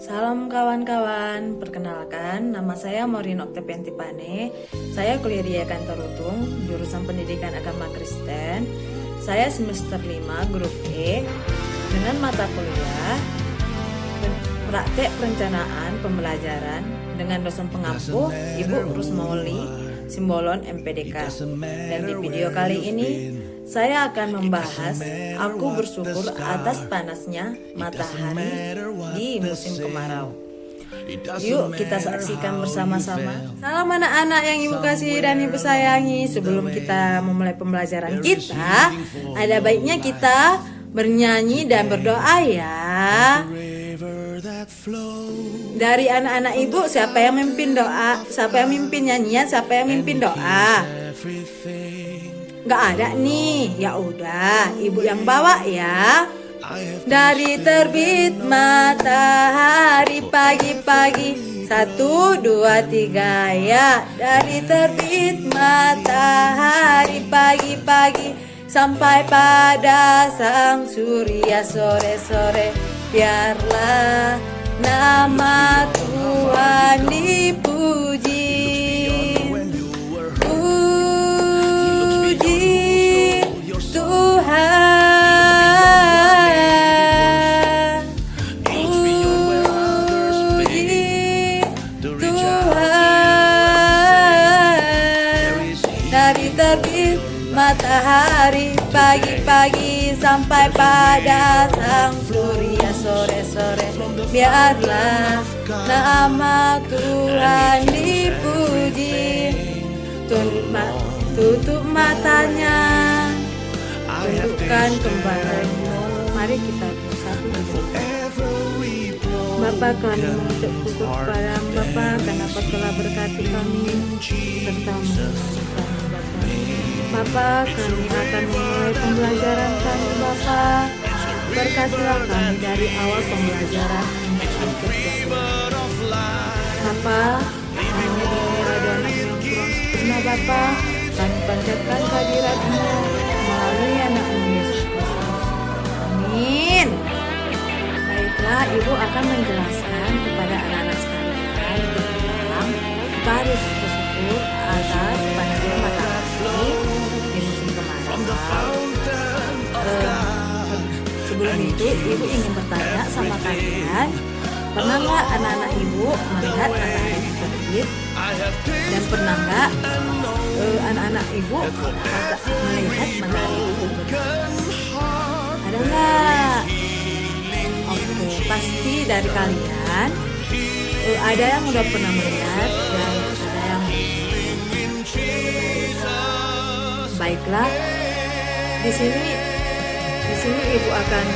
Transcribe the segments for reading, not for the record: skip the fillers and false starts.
Salam kawan-kawan, perkenalkan nama saya Maureen Octavianti Pane. Saya kuliah di Yayasan Tarutung, jurusan Pendidikan Agama Kristen. Saya semester 5 grup E dengan mata kuliah praktek perencanaan pembelajaran dengan dosen pengampu Ibu Rusmauli Simbolon MPDK. Dan di video kali ini saya akan membahas aku bersyukur atas panasnya matahari di musim kemarau. Yuk kita saksikan bersama-sama. Salam anak-anak yang ibu kasih dan ibu sayangi. Sebelum kita memulai pembelajaran kita, ada baiknya kita bernyanyi dan berdoa ya. Dari anak-anak ibu, siapa yang mimpin doa? Siapa yang mimpin nyanyian? Siapa yang mimpin doa? Gak ada nih. Ya udah, ibu yang bawa ya. Dari terbit matahari pagi-pagi, 1, 2, 3 ya. Dari terbit matahari pagi-pagi sampai pada sang surya sore-sore, biarlah nama Tuhan dipuji. Dari terbit matahari pagi-pagi sampai pada sang surya sore-sore, biarlah nama Tuhan dipuji. Tutup matanya, tundukkan kembalinya. Mari kita bersatu. Bapa, kami mengucap syukur kepada Bapa karena Bapa telah berkati kami serta menemani kami Bapa. Kami akan mulai pembelajaran kami Bapa. Berkatilah kami dari awal pembelajaran sampai akhir Bapa. Kami dari radio anak yang kurang sempurna Bapa, kami panjatkan kehadirat-Mu melalui anak-Mu Yesus Kristus. Amin. Baiklah, Ibu akan menjelaskan kepada anak-anak sekalian tentang kita harus bersyukur atas panasnya matahari di musim kemarau. Sebelum itu, Ibu ingin bertanya sama kalian, pernah nggak anak-anak Ibu melihat matahari terbit? Dan pernah nggak anak-anak Ibu melihat matahari terbit? Ada nggak? Oke, pasti dari kalian ada yang udah pernah melihat dan ada yang baiklah. Di sini Ibu akan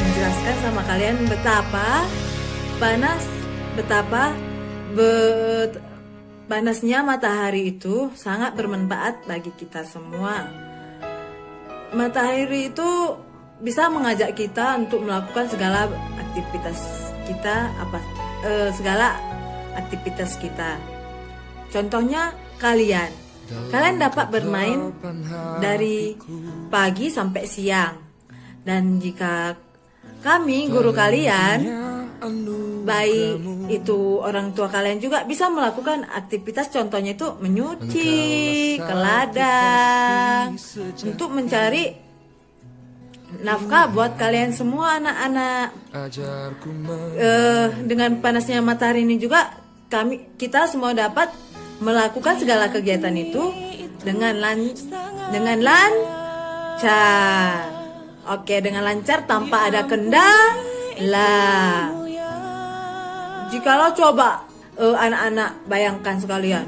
menjelaskan sama kalian betapa panasnya matahari itu sangat bermanfaat bagi kita semua. Matahari itu bisa mengajak kita untuk melakukan segala aktivitas kita. Contohnya kalian dapat bermain dari pagi sampai siang. Dan jika kami guru kalian, baik itu orang tua kalian juga bisa melakukan aktivitas, contohnya itu menyuci ke ladang untuk mencari nafkah buat kalian semua anak-anak. Dengan panasnya matahari ini juga kita semua dapat melakukan segala kegiatan itu dengan lancar. Oke, dengan lancar tanpa ada kendala. Jikalau coba anak-anak bayangkan sekalian,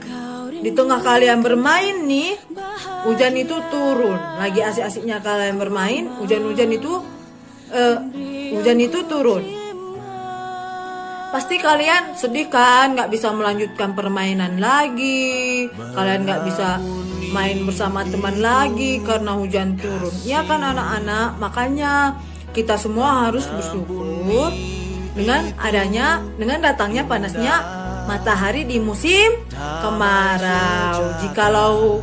di tengah kalian bermain nih, hujan itu turun. Lagi asik-asiknya kalian bermain, hujan itu turun. Pasti kalian sedih kan, nggak bisa melanjutkan permainan lagi. Kalian nggak bisa main bersama teman lagi karena hujan turun. Ya kan anak-anak, makanya kita semua harus bersyukur dengan datangnya panasnya matahari di musim kemarau. Jikalau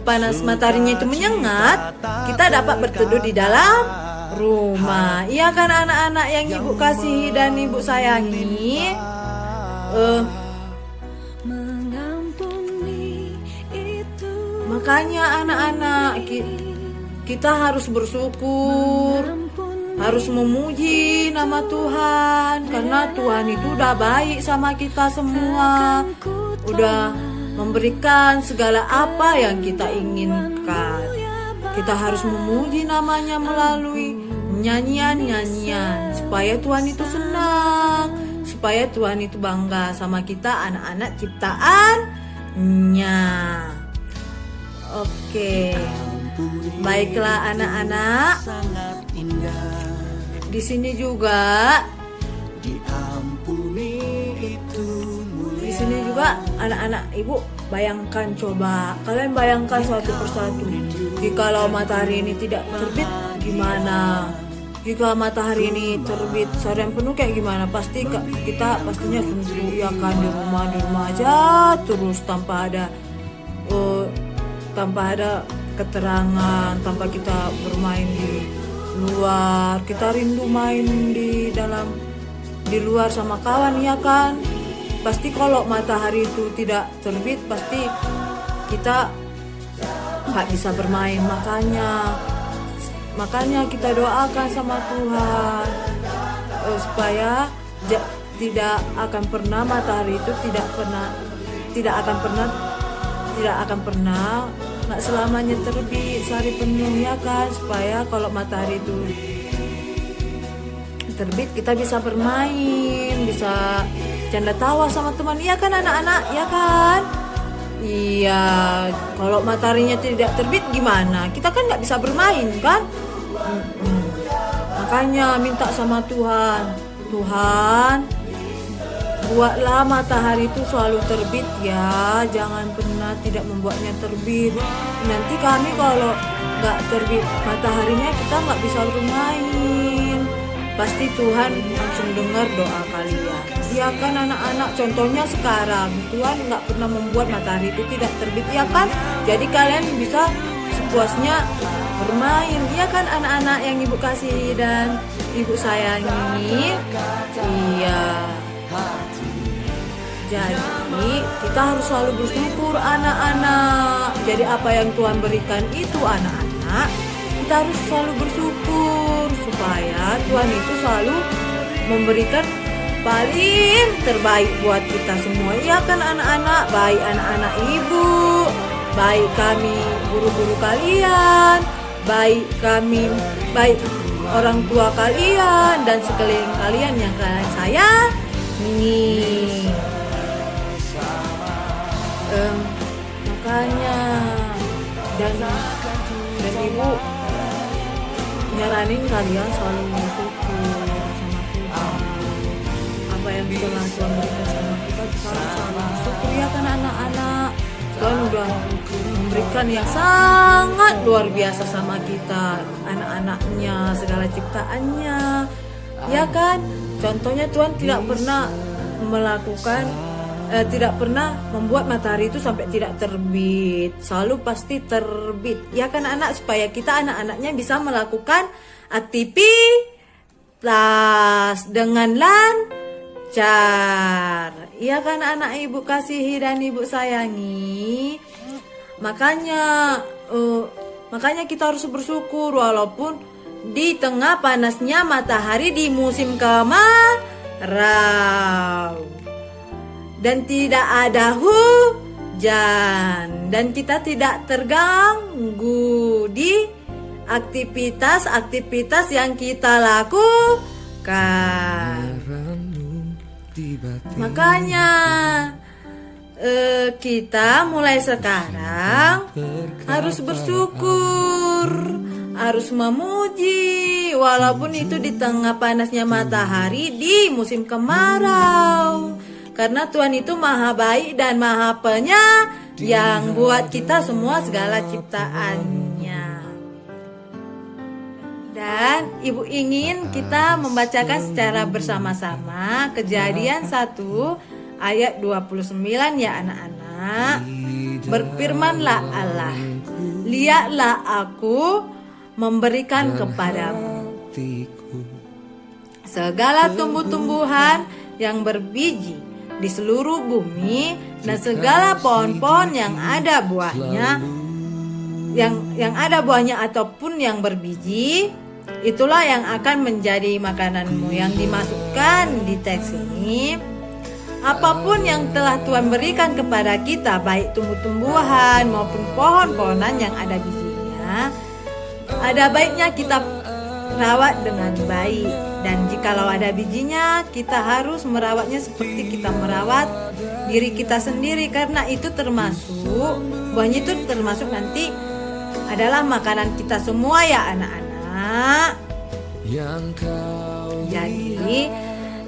panas mataharinya itu menyengat, kita dapat berteduh di dalam rumah. Iya kan anak-anak yang ibu kasihi dan ibu sayangi. Makanya anak-anak kita harus bersyukur, harus memuji nama Tuhan, karena Tuhan itu udah baik sama kita semua, udah memberikan segala apa yang kita inginkan. Kita harus memuji namanya melalui nyanyian-nyanyian, supaya Tuhan itu senang, supaya Tuhan itu bangga sama kita, anak-anak ciptaannya. Oke, baiklah anak-anak. Di sini juga, anak-anak ibu bayangkan, coba kalian bayangkan satu persatu. Jikalau matahari ini tidak terbit, gimana? Jika matahari ini terbit seharian penuh kayak gimana? Pasti kita pastinya suntuk ya kan, di rumah aja terus tanpa ada keterangan, tanpa kita bermain di luar. Kita rindu main di luar sama kawan ya kan. Pasti kalau matahari itu tidak terbit, pasti kita nggak bisa bermain. Makanya kita doakan sama Tuhan supaya tidak akan pernah matahari itu tidak akan pernah nggak selamanya terbit sehari penuh ya kan, supaya kalau matahari itu terbit kita bisa bermain, bisa canda tawa sama teman, iya kan anak-anak, ya kan? Iya, kalau mataharinya tidak terbit gimana? Kita kan nggak bisa bermain kan? Makanya minta sama Tuhan, buatlah matahari itu selalu terbit ya, jangan pernah tidak membuatnya terbit. Nanti kami kalau nggak terbit mataharinya kita nggak bisa bermain. Pasti Tuhan langsung dengar doa kalian. Ya kan anak-anak, contohnya sekarang Tuhan nggak pernah membuat matahari itu tidak terbit ya kan. Jadi kalian bisa sepuasnya bermain ya kan anak-anak yang ibu kasih dan ibu sayangi. Iya. Jadi kita harus selalu bersyukur anak-anak. Jadi apa yang Tuhan berikan itu anak-anak, kita harus selalu bersyukur supaya Tuhan itu selalu memberikan paling terbaik buat kita semua. Ya kan anak-anak, baik anak-anak ibu, baik kami guru-guru kalian, baik orang tua kalian dan sekeliling kalian yang kalian sayangi. Makanya dan ibu nyaranin kalian selalu bersyukur sama Tuhan. Apa yang telah Tuhan berikan sama kita harus selalu bersyukur ya kan anak-anak. Tuhan udah memberikan yang sangat luar biasa sama kita, anak-anaknya, segala ciptaannya, ya kan? Contohnya Tuhan tidak pernah tidak pernah membuat matahari itu sampai tidak terbit, selalu pasti terbit ya kan anak, supaya kita anak-anaknya bisa melakukan aktivitas dengan lancar ya kan anak ibu kasihi dan ibu sayangi. Makanya kita harus bersyukur walaupun di tengah panasnya matahari di musim kemarau dan tidak ada hujan, dan kita tidak terganggu di aktivitas yang kita lakukan. Makanya kita mulai sekarang harus bersyukur, harus memuji walaupun itu di tengah panasnya matahari di musim kemarau. Karena Tuhan itu maha baik dan maha penyayang buat kita semua segala ciptaannya. Dan ibu ingin kita membacakan secara bersama-sama Kejadian 1 ayat 29 ya anak-anak. Berfirmanlah Allah, lihatlah aku memberikan kepadamu hatiku. Segala tumbuh-tumbuhan yang berbiji di seluruh bumi dan segala pohon-pohon yang ada buahnya, yang ada buahnya ataupun yang berbiji, itulah yang akan menjadi makananmu. Yang dimasukkan di teks ini, apapun yang telah Tuhan berikan kepada kita, baik tumbuh-tumbuhan maupun pohon-pohonan yang ada bijinya, ada baiknya kita rawat dengan baik. Dan jikalau ada bijinya, kita harus merawatnya seperti kita merawat diri kita sendiri, karena itu termasuk, buahnya itu termasuk nanti adalah makanan kita semua ya anak-anak. Jadi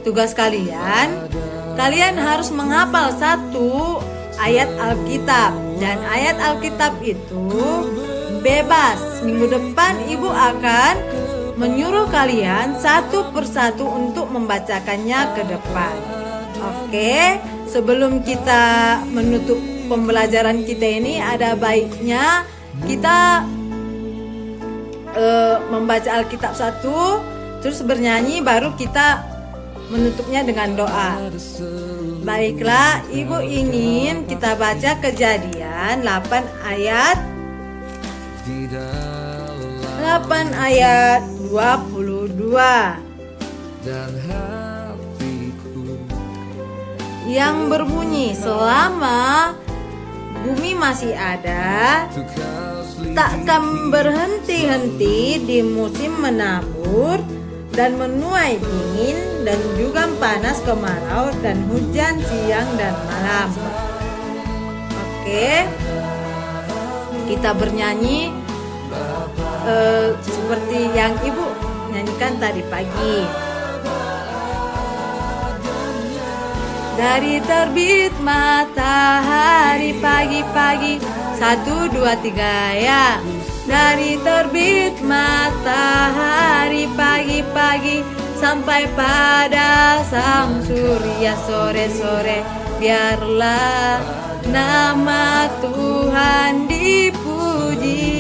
tugas kalian harus menghafal satu ayat Alkitab, dan ayat Alkitab itu bebas. Minggu depan ibu akan menyuruh kalian satu persatu untuk membacakannya ke depan. Oke, sebelum kita menutup pembelajaran kita ini, ada baiknya kita membaca Alkitab satu, terus bernyanyi, baru kita menutupnya dengan doa. Baiklah, ibu ingin kita baca Kejadian 8 ayat 22 yang berbunyi, selama bumi masih ada, takkan berhenti-henti di musim menabur dan menuai dingin, dan juga panas kemarau dan hujan siang dan malam. Oke, kita bernyanyi seperti yang ibu nyanyikan tadi pagi. Dari terbit matahari pagi-pagi, 1, 2, 3 ya. Dari terbit matahari pagi-pagi sampai pada sang surya sore-sore, biarlah nama Tuhan dipuji.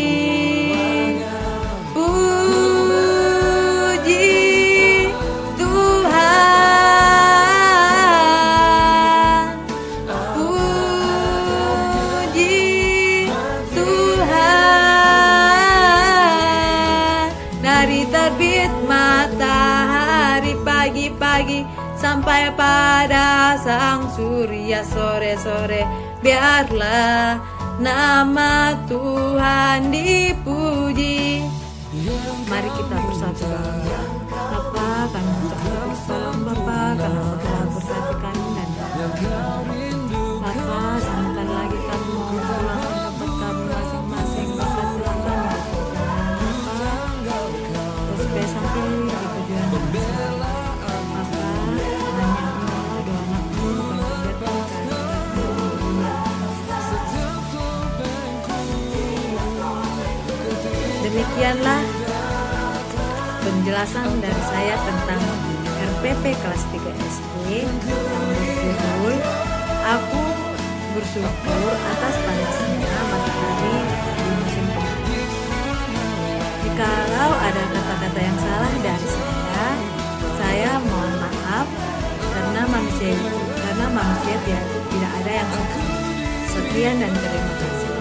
Dari terbit matahari pagi-pagi sampai pada sang surya sore-sore, biarlah nama Tuhan dipuji. Mari kita bersatu dalam doa. Bapa, kami mengucap salam Bapa, karena Engkau telah berkati kami dan Bapa, sebentar lagi kami mau pulang ke tempat kami masing-masing. Berkatilah kami supaya sampai di tujuan kami. Bapa, hanya Engkau doa anakmu, bukan kegiatan. Demikianlah penjelasan dari saya tentang RPP kelas 3 SD yang berjudul Aku Bersyukur Atas Panasnya Matahari di Musim Kemarau. Jikalau ada kata-kata yang salah dari saya mohon maaf, karena manusia tidak ada yang sempurna. Sekian dan terima kasih.